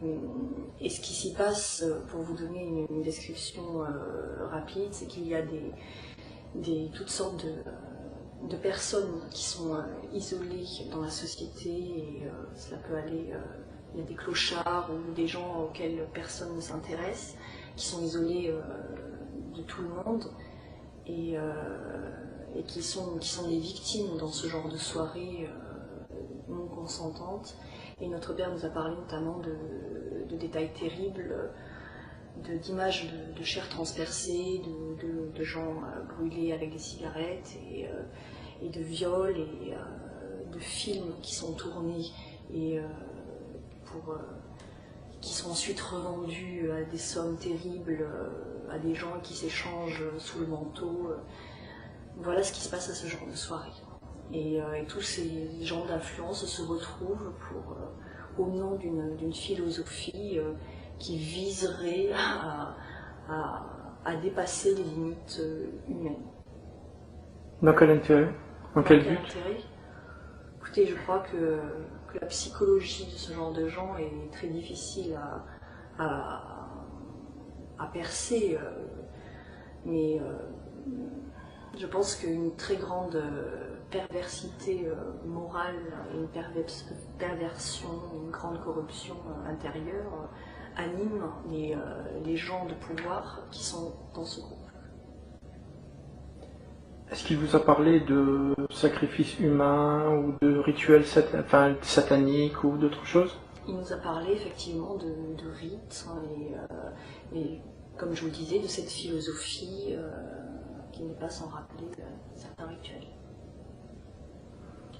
ce qui s'y passe, pour vous donner une description rapide, c'est qu'il y a toutes sortes de personnes qui sont isolées dans la société et cela peut aller... il y a des clochards ou des gens auxquels personne ne s'intéresse, qui sont isolés de tout le monde et qui sont des victimes dans ce genre de soirée non consentantes. Et notre père nous a parlé notamment de détails terribles, d'images de chair transpercée, de gens brûlés avec des cigarettes et de viols et de films qui sont tournés et qui sont ensuite revendus à des sommes terribles, à des gens qui s'échangent sous le manteau. Voilà ce qui se passe à ce genre de soirée. Et tous ces gens d'influence se retrouvent au nom d'une philosophie qui viserait à dépasser les limites humaines. Dans quel intérêt? Dans quel but? Écoutez, je crois que la psychologie de ce genre de gens est très difficile à percer, mais je pense qu'une très grande perversité morale, une perversion, une grande corruption intérieure anime les gens de pouvoir qui sont dans ce groupe. Est-ce qu'il vous a parlé de sacrifices humains ou de rituels sataniques ou d'autres choses? Il nous a parlé effectivement de rites et comme je vous le disais, de cette philosophie qui n'est pas sans rappeler certains rituels.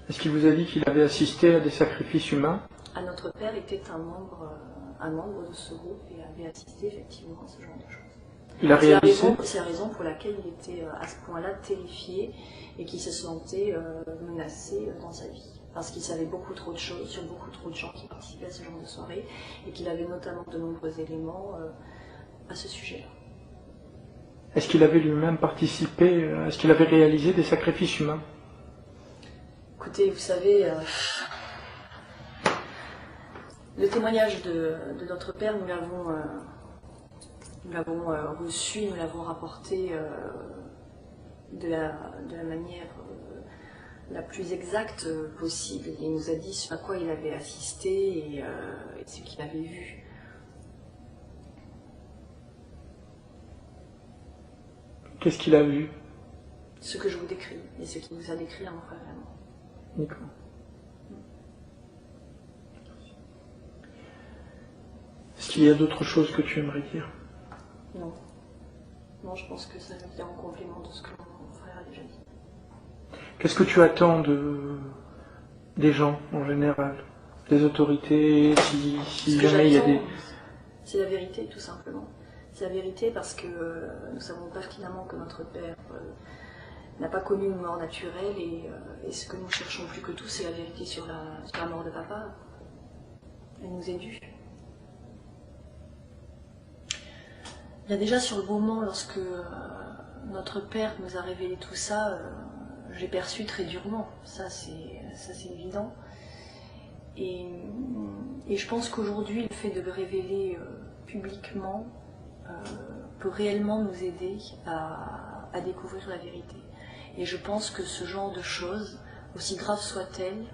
Est-ce qu'il vous a dit qu'il avait assisté à des sacrifices humains? Notre père était un membre de ce groupe et avait assisté effectivement à ce genre de choses. Il a réalisé. C'est la raison pour laquelle il était à ce point-là terrifié et qu'il se sentait menacé dans sa vie. Parce qu'il savait beaucoup trop de choses sur beaucoup trop de gens qui participaient à ce genre de soirée et qu'il avait notamment de nombreux éléments à ce sujet-là. Est-ce qu'il avait lui-même participé, est-ce qu'il avait réalisé des sacrifices humains? Écoutez, vous savez, le témoignage de notre père, nous l'avons reçu, nous l'avons rapporté de la manière la plus exacte possible. Il nous a dit ce à quoi il avait assisté et ce qu'il avait vu. Qu'est-ce qu'il a vu? Ce que je vous décris et ce qu'il nous a décrit à mon frère et à moi. D'accord. Est-ce qu'il y a d'autres choses que tu aimerais dire? Non. Non, je pense que ça vient en complément de ce que mon frère a déjà dit. Qu'est-ce que tu attends des gens en général, des autorités, si jamais il y a des... C'est la vérité, tout simplement. C'est la vérité parce que nous savons pertinemment que notre père n'a pas connu une mort naturelle et ce que nous cherchons plus que tout, c'est la vérité sur la mort de papa. Elle nous est due. Il y a déjà sur le moment, lorsque notre père nous a révélé tout ça, j'ai perçu très durement. Ça c'est évident. Et je pense qu'aujourd'hui, le fait de le révéler publiquement peut réellement nous aider à découvrir la vérité. Et je pense que ce genre de choses, aussi graves soient-elles,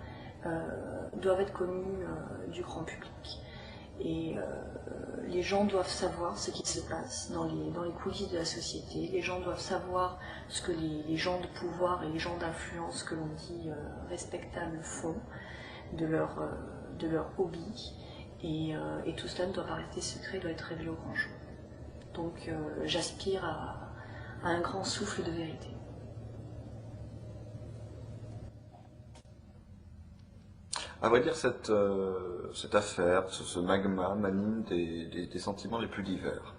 doivent être connues du grand public. Et les gens doivent savoir ce qui se passe dans les coulisses de la société. Les gens doivent savoir ce que les gens de pouvoir et les gens d'influence que l'on dit respectables font de leur hobby. Et tout cela ne doit pas rester secret, doit être révélé au grand jour. Donc j'aspire à un grand souffle de vérité. À vrai dire, cette affaire, ce magma m'anime des sentiments les plus divers.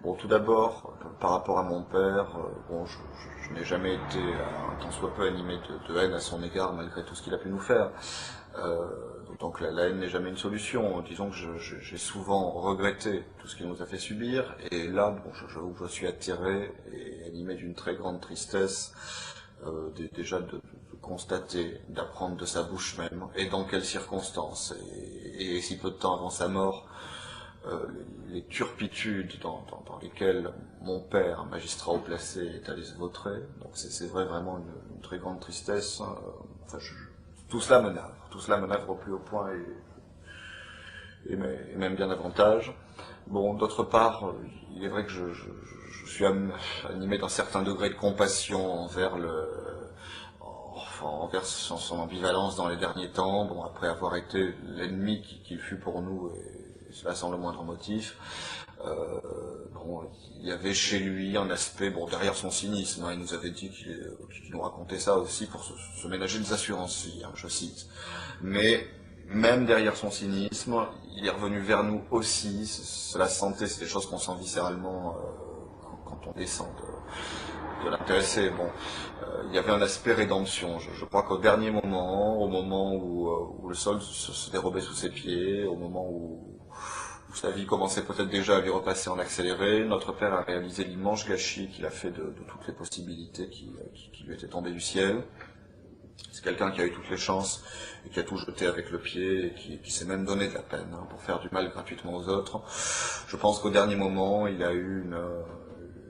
Bon, tout d'abord, par rapport à mon père, bon, je n'ai jamais été un tant soit peu animé de haine à son égard, malgré tout ce qu'il a pu nous faire. Donc la haine n'est jamais une solution. Disons que j'ai souvent regretté tout ce qu'il nous a fait subir, et là, bon, j'avoue que je suis attiré et animé d'une très grande tristesse, déjà de constater, d'apprendre de sa bouche même, et dans quelles circonstances, et si peu de temps avant sa mort, les turpitudes dans lesquelles mon père, magistrat haut placé, est allé se vautrer. Donc c'est vrai, vraiment une très grande tristesse. Enfin, tout cela me navre au plus haut point, et même bien davantage. Bon, d'autre part, il est vrai que je suis animé d'un certain degré de compassion envers son ambivalence dans les derniers temps, bon, après avoir été l'ennemi qu'il fut pour nous, et cela sans le moindre motif. Bon, il y avait chez lui un aspect, bon, derrière son cynisme, il nous avait dit qu'il nous racontait ça aussi pour se ménager des assurances, je cite. Mais même derrière son cynisme, il est revenu vers nous aussi. Cela se sentait, c'est des choses qu'on sent viscéralement quand on descend de l'intéressé. Bon, il y avait un aspect rédemption. Je crois qu'au dernier moment, au moment où le sol se dérobait sous ses pieds, au moment où sa vie commençait peut-être déjà à lui repasser en accéléré, notre père a réalisé l'immense gâchis qu'il a fait de toutes les possibilités qui lui étaient tombées du ciel. C'est quelqu'un qui a eu toutes les chances et qui a tout jeté avec le pied et qui s'est même donné de la peine pour faire du mal gratuitement aux autres. Je pense qu'au dernier moment, il a eu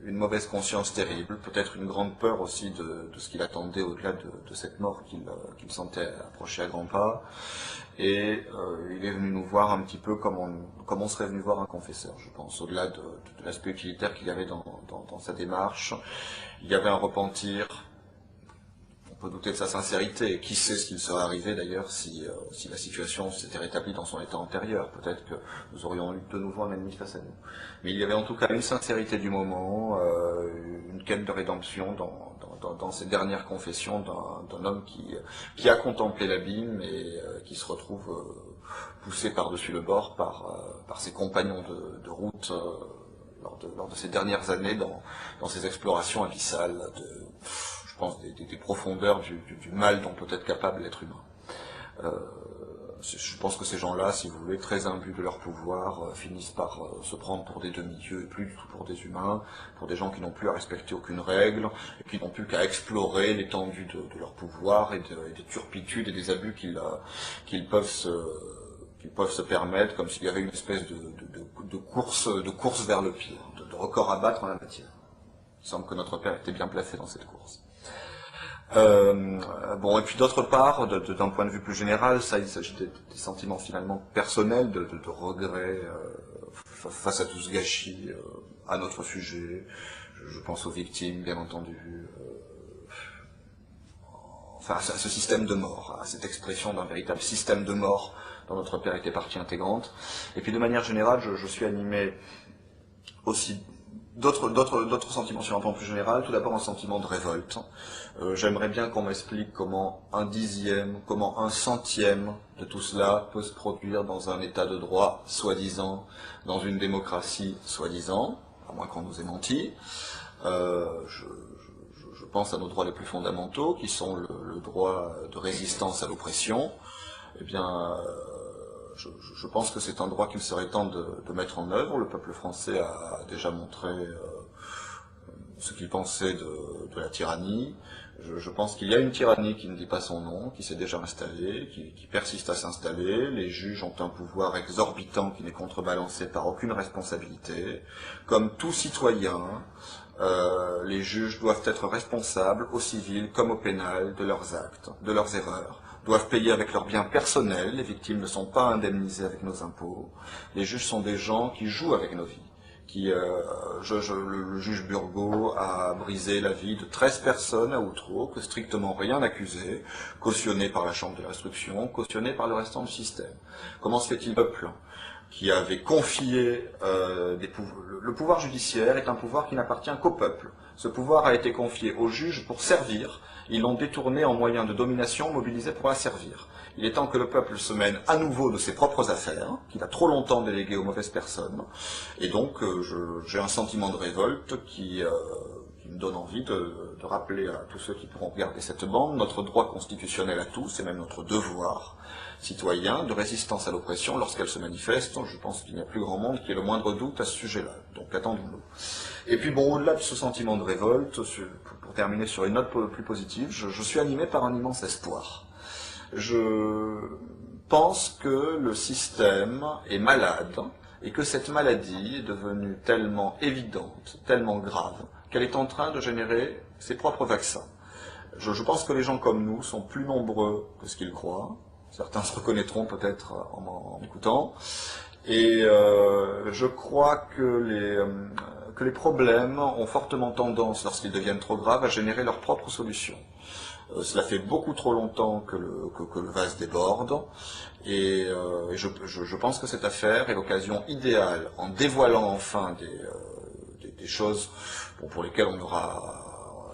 une mauvaise conscience terrible, peut-être une grande peur aussi de ce qu'il attendait au-delà de cette mort qu'il sentait approcher à grands pas. Et il est venu nous voir un petit peu comme on serait venu voir un confesseur, je pense, au-delà de l'aspect utilitaire qu'il y avait dans sa démarche. Il y avait un repentir. On peut douter de sa sincérité, et qui sait ce qu'il serait arrivé d'ailleurs si la situation s'était rétablie dans son état antérieur. Peut-être que nous aurions eu de nouveau un ennemi face à nous. Mais il y avait en tout cas une sincérité du moment, une quête de rédemption dans ces dernières confessions d'un homme qui a contemplé l'abîme et qui se retrouve poussé par-dessus le bord par ses compagnons de route lors de ces dernières années dans ces explorations abyssales je pense, des profondeurs du mal dont peut être capable l'être humain. Je pense que ces gens-là, si vous voulez, très imbus de leur pouvoir, finissent par se prendre pour des demi-dieux et plus du tout pour des humains, pour des gens qui n'ont plus à respecter aucune règle, et qui n'ont plus qu'à explorer l'étendue de leur pouvoir et des turpitudes et des abus qu'ils peuvent se permettre, comme s'il y avait une espèce de course vers le pire, de record à battre en la matière. Il semble que notre père était bien placé dans cette course. Bon, et puis d'autre part, d'un point de vue plus général, il s'agit des sentiments finalement personnels, de regrets face à tout ce gâchis, à notre sujet. Je pense aux victimes, bien entendu. Enfin, à ce système de mort, à cette expression d'un véritable système de mort dont notre père était partie intégrante. Et puis de manière générale, je suis animé aussi d'autres sentiments sur un plan plus général. Tout d'abord un sentiment de révolte. J'aimerais bien qu'on m'explique comment un dixième, comment un centième de tout cela peut se produire dans un état de droit, soi-disant, dans une démocratie, soi-disant, à moins qu'on nous ait menti. Je pense à nos droits les plus fondamentaux, qui sont le droit de résistance à l'oppression. Eh bien, je pense que c'est un droit qu'il serait temps de mettre en œuvre. Le peuple français a déjà montré ce qu'il pensait de la tyrannie. Je pense qu'il y a une tyrannie qui ne dit pas son nom, qui s'est déjà installée, qui persiste à s'installer. Les juges ont un pouvoir exorbitant qui n'est contrebalancé par aucune responsabilité. Comme tout citoyen, les juges doivent être responsables, au civil comme au pénal, de leurs actes, de leurs erreurs, doivent payer avec leurs biens personnels, les victimes ne sont pas indemnisées avec nos impôts, les juges sont des gens qui jouent avec nos vies. Le juge Burgot a brisé la vie de 13 personnes à Outreau, que strictement rien accusé, cautionné par la Chambre de l'instruction, cautionné par le restant du système. Comment se fait-il peuple qui avait confié le pouvoir judiciaire est un pouvoir qui n'appartient qu'au peuple. Ce pouvoir a été confié aux juges pour servir. Ils l'ont détourné en moyen de domination mobilisé pour la servir. Il est temps que le peuple se mène à nouveau de ses propres affaires, qu'il a trop longtemps déléguées aux mauvaises personnes. Et donc, j'ai un sentiment de révolte qui me donne envie de rappeler à tous ceux qui pourront regarder cette bande notre droit constitutionnel à tous, et même notre devoir citoyen de résistance à l'oppression lorsqu'elle se manifeste. Je pense qu'il n'y a plus grand monde qui ait le moindre doute à ce sujet-là. Donc attendons-nous. Et puis bon, au-delà de ce sentiment de révolte, pour terminer sur une note plus positive, je suis animé par un immense espoir. Je pense que le système est malade et que cette maladie est devenue tellement évidente, tellement grave, qu'elle est en train de générer ses propres vaccins. Je pense que les gens comme nous sont plus nombreux que ce qu'ils croient. Certains se reconnaîtront peut-être en m'écoutant. Et je crois que les problèmes ont fortement tendance, lorsqu'ils deviennent trop graves, à générer leurs propres solutions. Cela fait beaucoup trop longtemps que le vase déborde, et je pense que cette affaire est l'occasion idéale, en dévoilant enfin des choses pour lesquelles on n'aura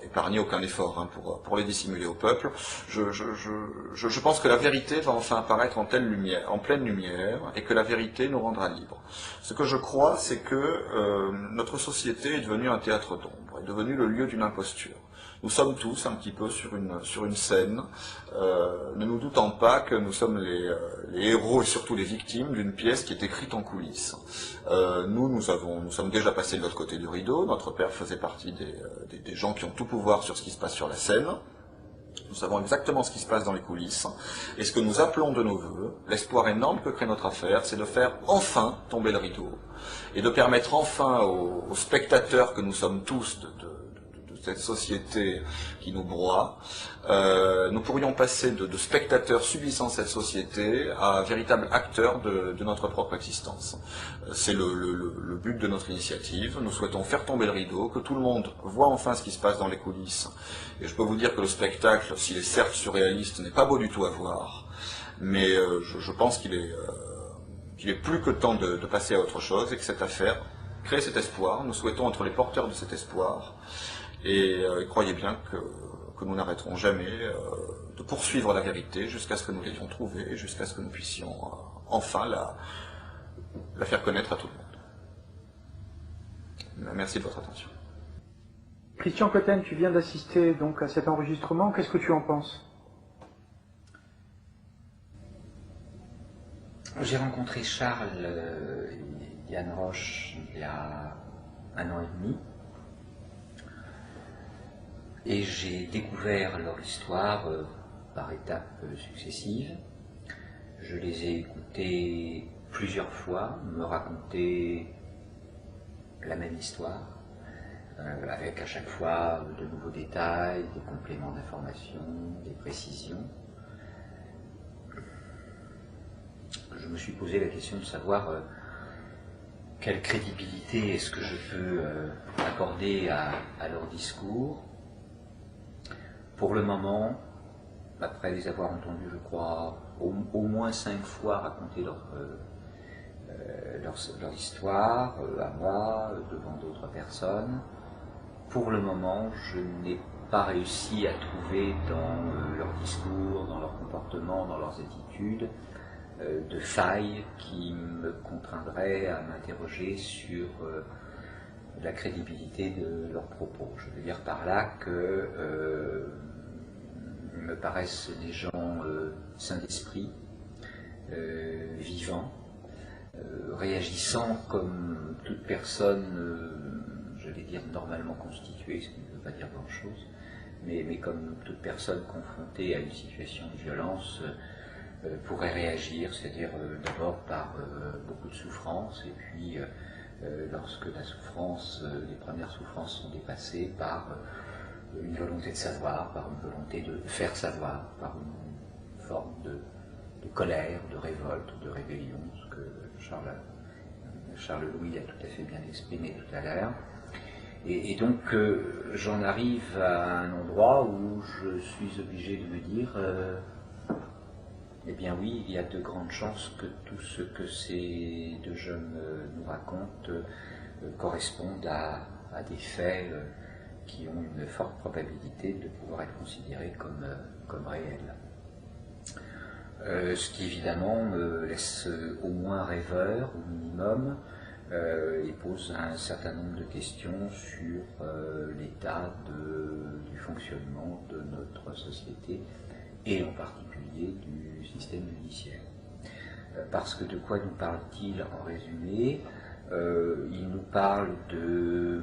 épargné aucun effort pour les dissimuler au peuple. Je pense que la vérité va enfin apparaître en pleine lumière, et que la vérité nous rendra libres. Ce que je crois, c'est que notre société est devenue un théâtre d'ombre, est devenue le lieu d'une imposture. Nous sommes tous un petit peu sur une scène, ne nous doutant pas que nous sommes les héros et surtout les victimes d'une pièce qui est écrite en coulisses. Nous sommes déjà passés de l'autre côté du rideau. Notre père faisait partie des gens qui ont tout pouvoir sur ce qui se passe sur la scène. Nous savons exactement ce qui se passe dans les coulisses. Et ce que nous appelons de nos voeux, l'espoir énorme que crée notre affaire, c'est de faire enfin tomber le rideau et de permettre enfin aux spectateurs que nous sommes tous de cette société qui nous broie, nous pourrions passer de spectateurs subissant cette société à véritables acteurs de notre propre existence. C'est le but de notre initiative. Nous souhaitons faire tomber le rideau, que tout le monde voit enfin ce qui se passe dans les coulisses. Et je peux vous dire que le spectacle, s'il est certes surréaliste, n'est pas beau du tout à voir, mais je pense qu'il est plus que temps de passer à autre chose, et que cette affaire crée cet espoir. Nous souhaitons être les porteurs de cet espoir. Et croyez bien que nous n'arrêterons jamais de poursuivre la vérité jusqu'à ce que nous l'ayons trouvée, jusqu'à ce que nous puissions enfin la faire connaître à tout le monde. Merci de votre attention. Christian Cotten, tu viens d'assister donc à cet enregistrement. Qu'est-ce que tu en penses? J'ai rencontré Charles Yann Roche il y a 1 an et demi. Et j'ai découvert leur histoire par étapes successives. Je les ai écoutés plusieurs fois me raconter la même histoire, avec à chaque fois de nouveaux détails, des compléments d'information, des précisions. Je me suis posé la question de savoir quelle crédibilité est-ce que je peux accorder à leur discours. Pour le moment, après les avoir entendus, je crois, au moins 5 fois raconté leur histoire à moi, devant d'autres personnes. Pour le moment, je n'ai pas réussi à trouver dans leur discours, dans leur comportement, dans leurs attitudes, de failles qui me contraindraient à m'interroger sur la crédibilité de leurs propos. Je veux dire par là que me paraissent des gens sains d'esprit, vivants, réagissant comme toute personne, j'allais dire normalement constituée, ce qui ne veut pas dire grand-chose, mais comme toute personne confrontée à une situation de violence pourrait réagir, c'est-à-dire d'abord par beaucoup de souffrance, et puis lorsque la souffrance, les premières souffrances sont dépassées, par une volonté de savoir, par une volonté de faire savoir, par une forme de colère, de révolte, de rébellion, ce que Charles Louis a tout à fait bien exprimé tout à l'heure. Et donc j'en arrive à un endroit où je suis obligé de me dire eh bien oui, il y a de grandes chances que tout ce que ces deux jeunes nous racontent corresponde à des faits qui ont une forte probabilité de pouvoir être considérés comme réels. Ce qui évidemment me laisse au moins rêveur, au minimum, et pose un certain nombre de questions sur l'état du fonctionnement de notre société, et en particulier du système judiciaire. Parce que de quoi nous parle-t-il en résumé? Il nous parle de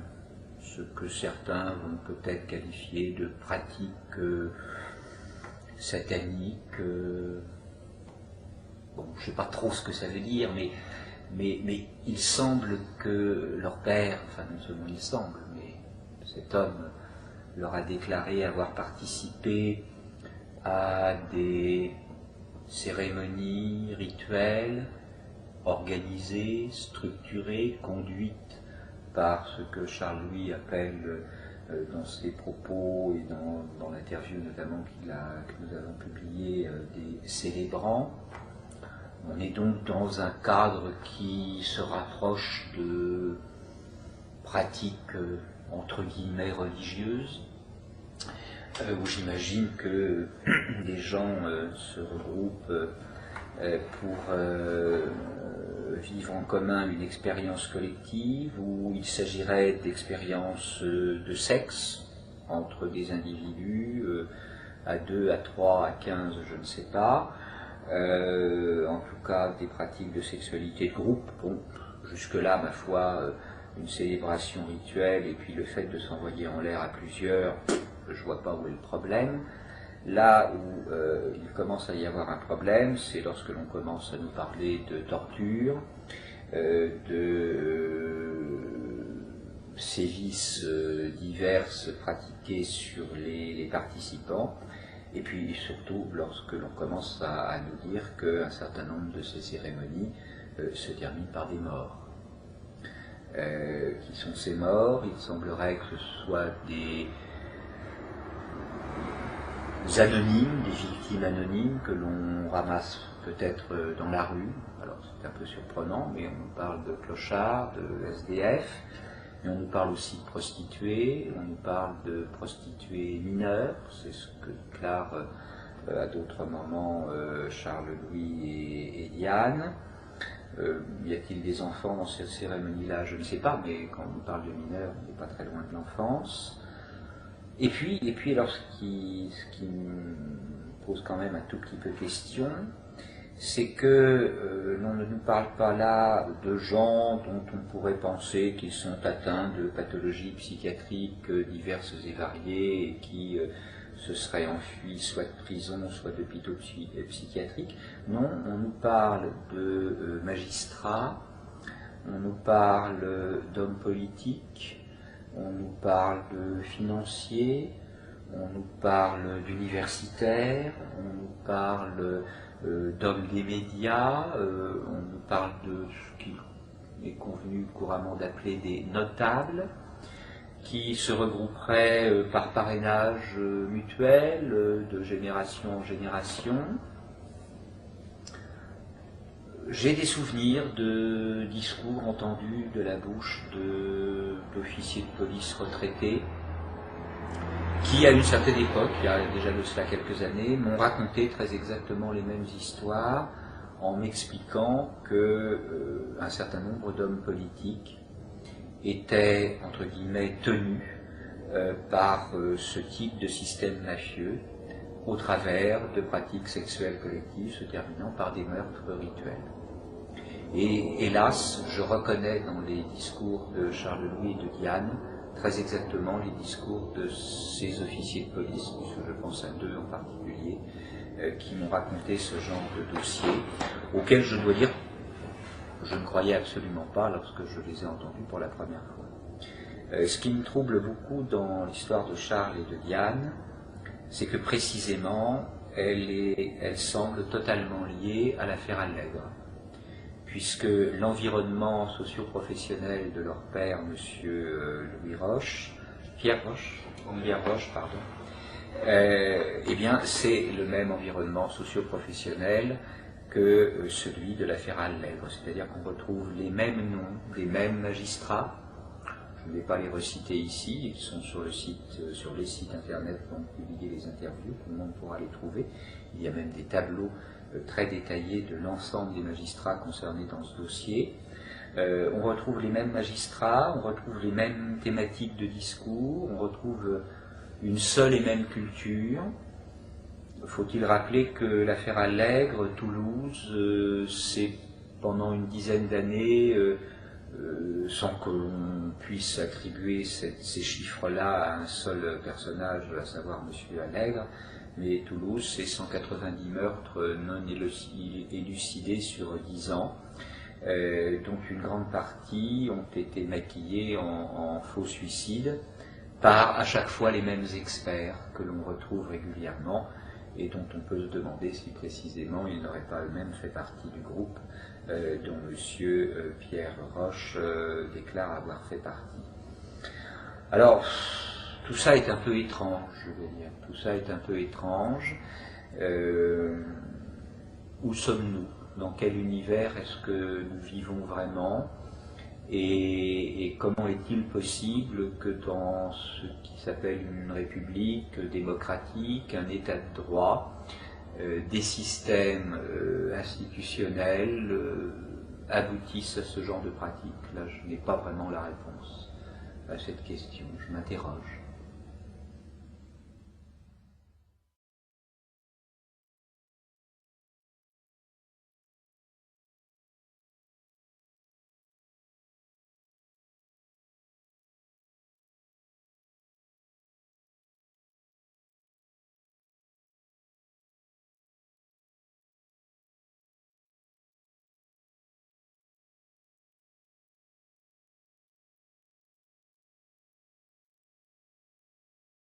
ce que certains vont peut-être qualifier de pratiques sataniques. Bon, je ne sais pas trop ce que ça veut dire, mais il semble que leur père, enfin non seulement il semble, mais cet homme leur a déclaré avoir participé à des cérémonies rituelles organisées, structurées, conduites par ce que Charles Louis appelle dans ses propos et dans l'interview notamment que nous avons publié des célébrants. On est donc dans un cadre qui se rapproche de pratiques entre guillemets religieuses, où j'imagine que les gens se regroupent pour vivre en commun une expérience collective, où il s'agirait d'expériences de sexe entre des individus, à 2, à 3, à 15, je ne sais pas. En tout cas des pratiques de sexualité de groupe. Bon, jusque-là, ma foi, une célébration rituelle et puis le fait de s'envoyer en l'air à plusieurs, je vois pas où est le problème. Là où il commence à y avoir un problème, c'est lorsque l'on commence à nous parler de torture, de sévices diverses pratiqués sur les participants. Et puis surtout lorsque l'on commence à nous dire qu'un certain nombre de ces cérémonies se terminent par des morts. Qui sont ces morts? Il semblerait que ce soit des anonymes, des victimes anonymes que l'on ramasse peut-être dans la rue. Alors c'est un peu surprenant, mais on nous parle de clochards, de SDF, mais on nous parle aussi de prostituées, on nous parle de prostituées mineures, c'est ce que déclarent à d'autres moments Charles Louis et Diane. Y a-t-il des enfants dans cette cérémonie-là? Je ne sais pas, mais quand on nous parle de mineurs, on n'est pas très loin de l'enfance. Et puis alors ce qui me pose quand même un tout petit peu question, c'est que l'on ne nous parle pas là de gens dont on pourrait penser qu'ils sont atteints de pathologies psychiatriques diverses et variées et qui se seraient enfuis soit de prison, soit d'hôpitaux psychiatriques. Non, on nous parle de magistrats, on nous parle d'hommes politiques, on nous parle de financiers, on nous parle d'universitaires, on nous parle d'hommes des médias, on nous parle de ce qui est convenu couramment d'appeler des notables, qui se regrouperaient par parrainage mutuel de génération en génération. j'ai des souvenirs de discours entendus de la bouche d'officiers de police retraités qui, à une certaine époque, il y a déjà de cela quelques années, m'ont raconté très exactement les mêmes histoires en m'expliquant que un certain nombre d'hommes politiques étaient, entre guillemets, tenus par ce type de système mafieux au travers de pratiques sexuelles collectives se terminant par des meurtres rituels. Et hélas, je reconnais dans les discours de Charles-Louis et de Diane très exactement les discours de ces officiers de police, puisque je pense à deux en particulier, qui m'ont raconté ce genre de dossier, auquel je dois dire je ne croyais absolument pas lorsque je les ai entendus pour la première fois. Ce qui me trouble beaucoup dans l'histoire de Charles et de Diane, c'est que précisément elle semble totalement liée à l'affaire Allègre, puisque l'environnement socio-professionnel de leur père, M. Pierre Roche, eh bien, c'est le même environnement socio-professionnel que celui de l'affaire Allègre, c'est-à-dire qu'on retrouve les mêmes noms, les mêmes magistrats. Je ne vais pas les reciter ici, ils sont sur les sites internet où on publie les interviews, tout le monde pourra les trouver. Il y a même des tableaux très détaillés de l'ensemble des magistrats concernés dans ce dossier. On retrouve les mêmes magistrats, on retrouve les mêmes thématiques de discours, on retrouve une seule et même culture. Faut-il rappeler que l'affaire Allègre, Toulouse, c'est pendant une dizaine d'années, sans que l'on puisse attribuer ces chiffres-là à un seul personnage, à savoir M. Allègre, mais Toulouse, c'est 190 meurtres non élucidés sur 10 ans, dont une grande partie ont été maquillés en faux suicides par à chaque fois les mêmes experts que l'on retrouve régulièrement et dont on peut se demander si précisément ils n'auraient pas eux-mêmes fait partie du groupe dont M. Pierre Roche déclare avoir fait partie. Alors, tout ça est un peu étrange, je veux dire. Tout ça est un peu étrange. Où sommes-nous? Dans quel univers est-ce que nous vivons vraiment? Et comment est-il possible que dans ce qui s'appelle une république démocratique, un état de droit, des systèmes institutionnels aboutissent à ce genre de pratique? Là, je n'ai pas vraiment la réponse à cette question, je m'interroge.